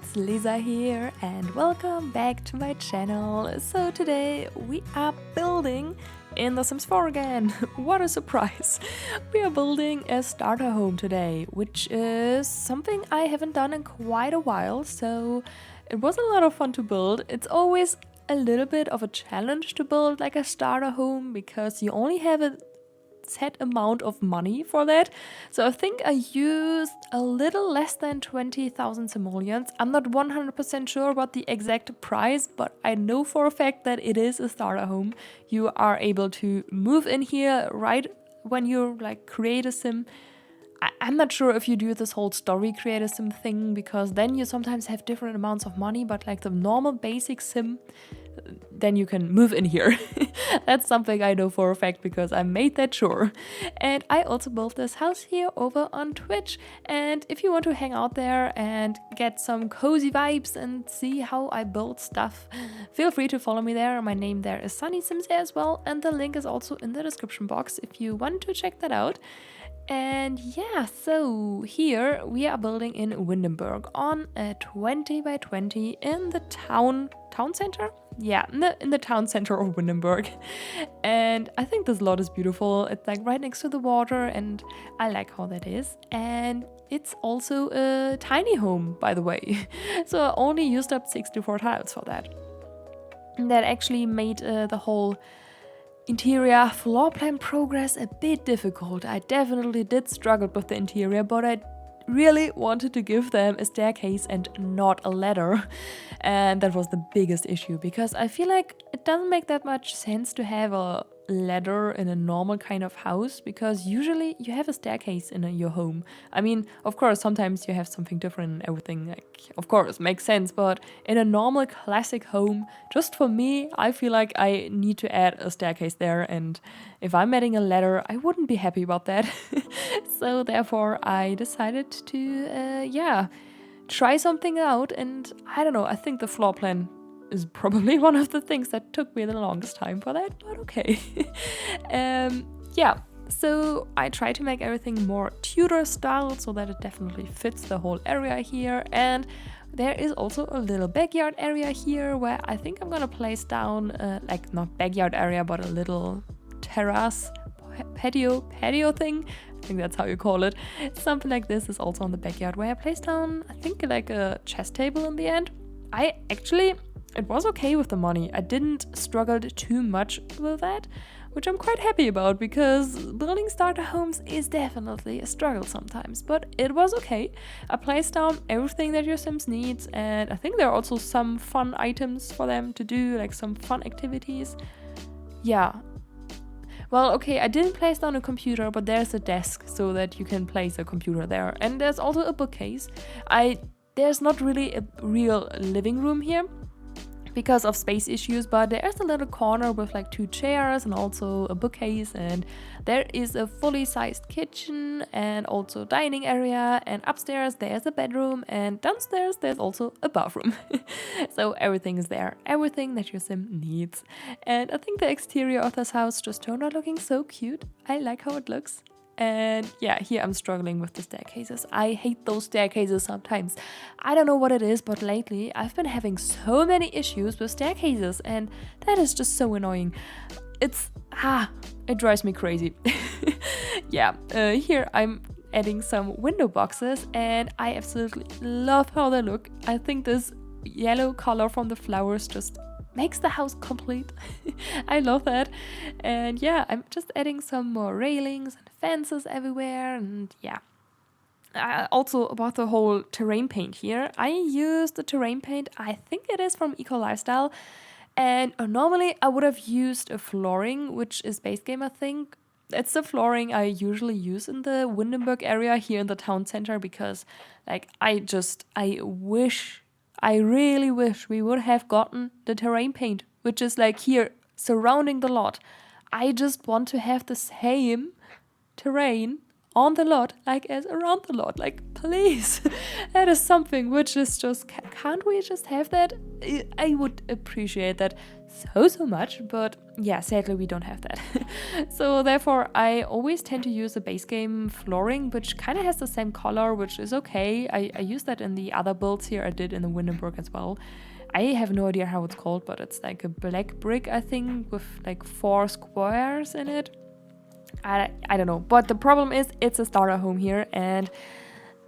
it's Lisa here and welcome back to my channel. So today we are building in The Sims 4 again. What a surprise! We are building a starter home today, which is something I haven't done in quite a while, so it was a lot of fun to build. It's always a little bit of a challenge to build like a starter home because you only have a set amount of money for that. So I think I used a little less than 20,000 simoleons. I'm not 100% sure about the exact price, but I know for a fact that it is a starter home. You are able to move in here right when you create a sim. I'm not sure if you do this whole story create a sim thing, because then you sometimes have different amounts of money, but like the normal basic sim, then you can move in here. That's something I know for a fact because I made that sure. And I also built this house here over on Twitch. And if you want to hang out there and get some cozy vibes and see how I build stuff, feel free to follow me there. My name there is Sunnysimsie as well, and the link is also in the description box if you want to check that out. And yeah, so here we are building in Windenburg on a 20 by 20 in the town center? Yeah, in the town center of Windenburg. And I think this lot is beautiful. It's like right next to the water and I like how that is. And it's also a tiny home, by the way. So I only used up 64 tiles for that. And that actually made the whole interior floor plan progress a bit difficult. I definitely did struggle with the interior, but I really wanted to give them a staircase and not a ladder. And that was the biggest issue because I feel like it doesn't make that much sense to have a ladder in a normal kind of house, because usually you have a staircase in your home. I mean, of course, sometimes you have something different and everything, of course, makes sense, but in a normal classic home, just for me, I feel like I need to add a staircase there, and if I'm adding a ladder, I wouldn't be happy about that. So therefore, I decided to, try something out, and I don't know, I think the floor plan is probably one of the things that took me the longest time for that, but okay. So I try to make everything more Tudor style so that it definitely fits the whole area here. And there is also a little backyard area here where I think I'm gonna place down, not backyard area, but a little terrace patio thing. I think that's how you call it. Something like this is also on the backyard where I placed down, I think, like a chess table in the end. It was okay with the money. I didn't struggle too much with that, which I'm quite happy about, because building starter homes is definitely a struggle sometimes, but it was okay. I placed down everything that your Sims needs, and I think there are also some fun items for them to do, like some fun activities. Yeah. Well, okay, I didn't place down a computer, but there's a desk so that you can place a computer there. And there's also a bookcase. There's not really a real living room here because of space issues, but there is a little corner with like 2 chairs and also a bookcase, and there is a fully sized kitchen and also dining area, and upstairs there's a bedroom, and downstairs there's also a bathroom. So everything is there, everything that your sim needs. And I think the exterior of this house just turned out looking so cute. I like how it looks. And yeah, here I'm struggling with the staircases. I hate those staircases sometimes. I don't know what it is, but lately I've been having so many issues with staircases, and that is just so annoying. It drives me crazy. Here I'm adding some window boxes, and I absolutely love how they look. I think this yellow color from the flowers just makes the house complete. I love that. And yeah, I'm just adding some more railings and fences everywhere. And yeah, also about the whole terrain paint here, I use the terrain paint, I think it is from Eco Lifestyle, and normally I would have used a flooring, which is base game, I think. It's the flooring I usually use in the Windenburg area here in the town center, because I really wish we would have gotten the terrain paint, which is like here surrounding the lot. I just want to have the same terrain on the lot like as around the lot. Like, please, that is something which is just, can't we just have that? I would appreciate that so much, but yeah, sadly we don't have that. So therefore I always tend to use a base game flooring, which kind of has the same color, which is okay. I use that in the other builds here. I did in the Windenburg as well. I have no idea how it's called, but it's like a black brick, I think, with like 4 squares in it. I don't know, but the problem is it's a starter home here, and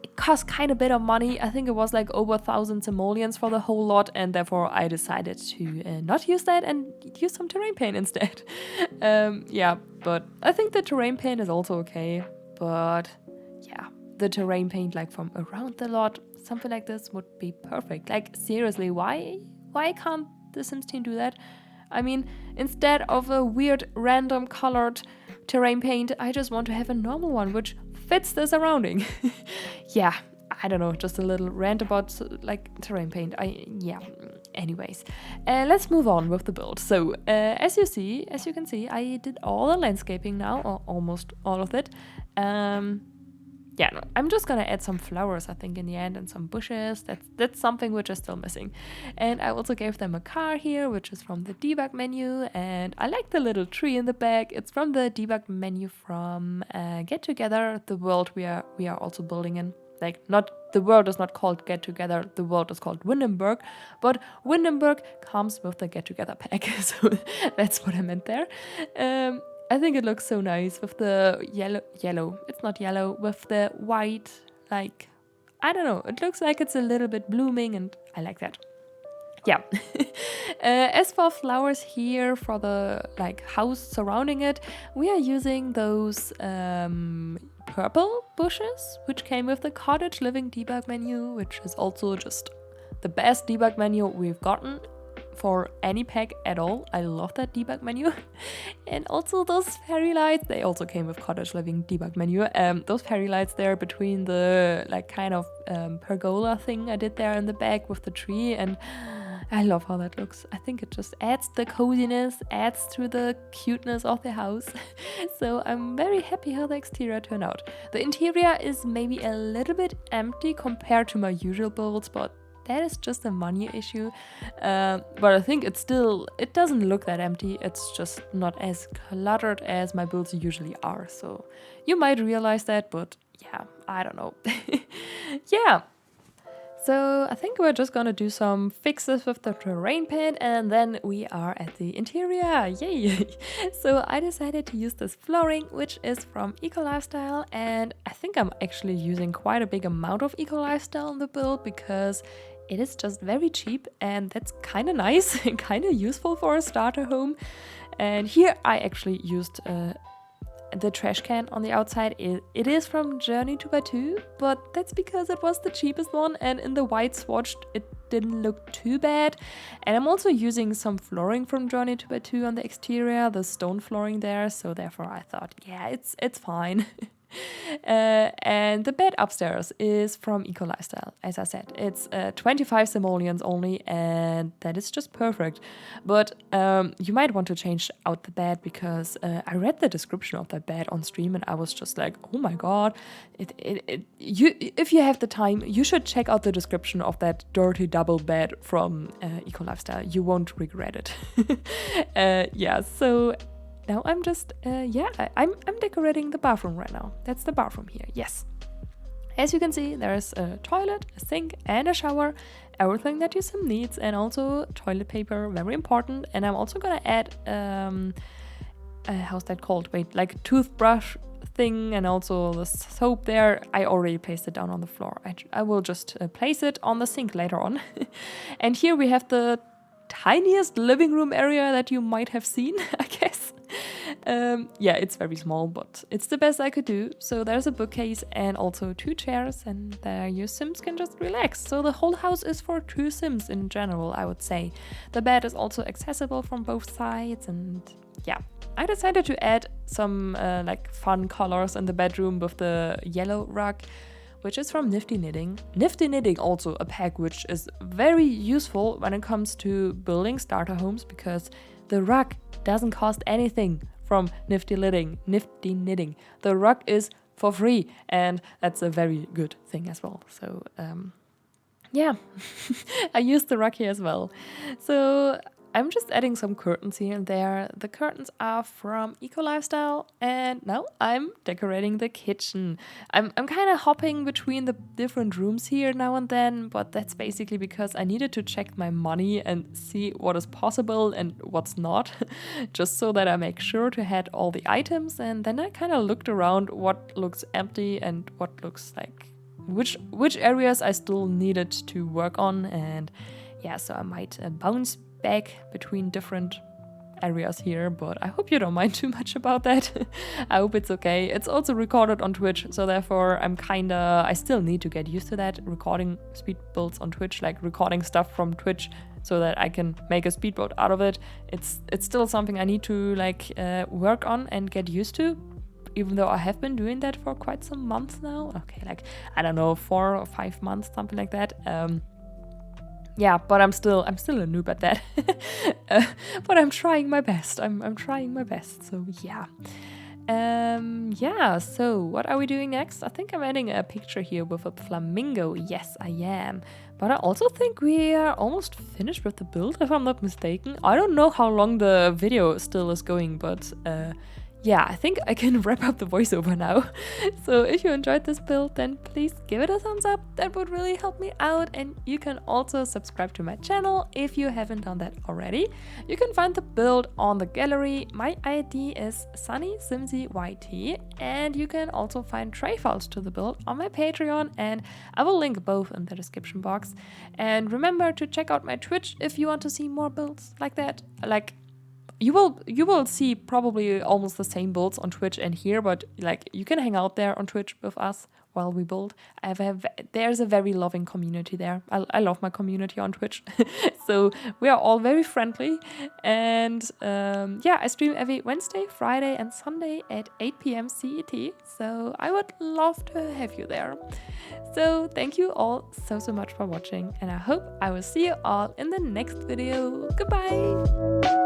it costs kind of a bit of money. I think it was like over 1,000 simoleons for the whole lot, and therefore I decided to not use that and use some terrain paint instead. Yeah, but I think the terrain paint is also okay, but yeah, the terrain paint like from around the lot, something like this would be perfect. Like, seriously, why can't the Sims team do that? I mean, instead of a weird random colored terrain paint, I just want to have a normal one which fits the surrounding. Yeah, I don't know, just a little rant about like terrain paint. Anyways, let's move on with the build. So as you can see, I did all the landscaping now, or almost all of it. Yeah, no, I'm just gonna add some flowers, I think, in the end, and some bushes. That's something which is still missing. And I also gave them a car here, which is from the debug menu, and I like the little tree in the back. It's from the debug menu from Get Together, the world we are also building in. Like, not the world is not called Get Together, the world is called Windenburg, but Windenburg comes with the Get Together pack, so that's what I meant there. I think it looks so nice with the yellow, it's not yellow, with the white, like, I don't know, it looks like it's a little bit blooming, and I like that. Yeah. As for flowers here for the like house surrounding it, we are using those purple bushes, which came with the Cottage living debug menu, which is also just the best debug menu we've gotten for any pack at all. I love that debug menu. And also those fairy lights, they also came with Cottage living debug menu. Those fairy lights there between the like kind of pergola thing I did there in the back with the tree, and I love how that looks. I think it just adds the coziness, adds to the cuteness of the house. So I'm very happy how the exterior turned out. The interior is maybe a little bit empty compared to my usual builds, but that is just a money issue. But I think it doesn't look that empty. It's just not as cluttered as my builds usually are. So you might realize that, but yeah, I don't know. Yeah. So I think we're just gonna do some fixes with the terrain paint, and then we are at the interior. Yay! So I decided to use this flooring, which is from Eco Lifestyle, and I think I'm actually using quite a big amount of Eco Lifestyle in the build because it is just very cheap, and that's kind of nice and kind of useful for a starter home. And here I actually used the trash can on the outside. It is from Journey to Batuu, but that's because it was the cheapest one, and in the white swatched it didn't look too bad. And I'm also using some flooring from Journey to Batuu on the exterior, the stone flooring there, so therefore I thought, yeah, it's fine. And the bed upstairs is from Eco Lifestyle. As I said, it's 25 simoleons only, and that is just perfect. But you might want to change out the bed because I read the description of that bed on stream, and I was just like, oh my god! If you have the time, you should check out the description of that dirty double bed from Eco Lifestyle. You won't regret it. Yeah. So. Now I'm just, I'm decorating the bathroom right now. That's the bathroom here, yes. As you can see, there's a toilet, a sink, and a shower. Everything that your sim needs, and also toilet paper, very important. And I'm also gonna add, how's that called? Wait, like toothbrush thing, and also the soap there. I already placed it down on the floor. I will just place it on the sink later on. And here we have the tiniest living room area that you might have seen, I guess. Yeah, it's very small, but it's the best I could do. So there's a bookcase and also 2 chairs, and there your sims can just relax. So the whole house is for 2 sims in general, I would say. The bed is also accessible from both sides, and yeah. I decided to add some like fun colors in the bedroom with the yellow rug, which is from Nifty Knitting. Nifty Knitting also a pack which is very useful when it comes to building starter homes, because the rug doesn't cost anything from Nifty Knitting. The rug is for free, and that's a very good thing as well. So yeah, I used the rug here as well. So I'm just adding some curtains here and there. The curtains are from Eco Lifestyle, and now I'm decorating the kitchen. I'm kind of hopping between the different rooms here now and then, but that's basically because I needed to check my money and see what is possible and what's not, just so that I make sure to add all the items. And then I kind of looked around what looks empty and what looks like which areas I still needed to work on. And yeah, so I might bounce back between different areas here, but I hope you don't mind too much about that. I hope it's okay. It's also recorded on Twitch, so therefore I still need to get used to that, recording speed builds on Twitch, like recording stuff from Twitch so that I can make a speed build out of it. It's still something I need to work on and get used to, even though I have been doing that for quite some months now. Okay, I don't know, 4 or 5 months, something like that. Yeah, but I'm still a noob at that. But I'm trying my best. I'm trying my best. So yeah. Yeah, so what are we doing next? I think I'm adding a picture here with a flamingo. Yes, I am. But I also think we are almost finished with the build, if I'm not mistaken. I don't know how long the video still is going, but yeah, I think I can wrap up the voiceover now. So if you enjoyed this build, then please give it a thumbs up. That would really help me out. And you can also subscribe to my channel if you haven't done that already. You can find the build on the gallery. My ID is sunnysimsieyt. And you can also find tray files to the build on my Patreon. And I will link both in the description box. And remember to check out my Twitch if you want to see more builds like that. You will see probably almost the same builds on Twitch and here, but you can hang out there on Twitch with us while we build. There's a very loving community there. I love my community on Twitch. So we are all very friendly. And yeah, I stream every Wednesday, Friday and Sunday at 8 p.m. CET. So I would love to have you there. So thank you all so much for watching, and I hope I will see you all in the next video. Goodbye!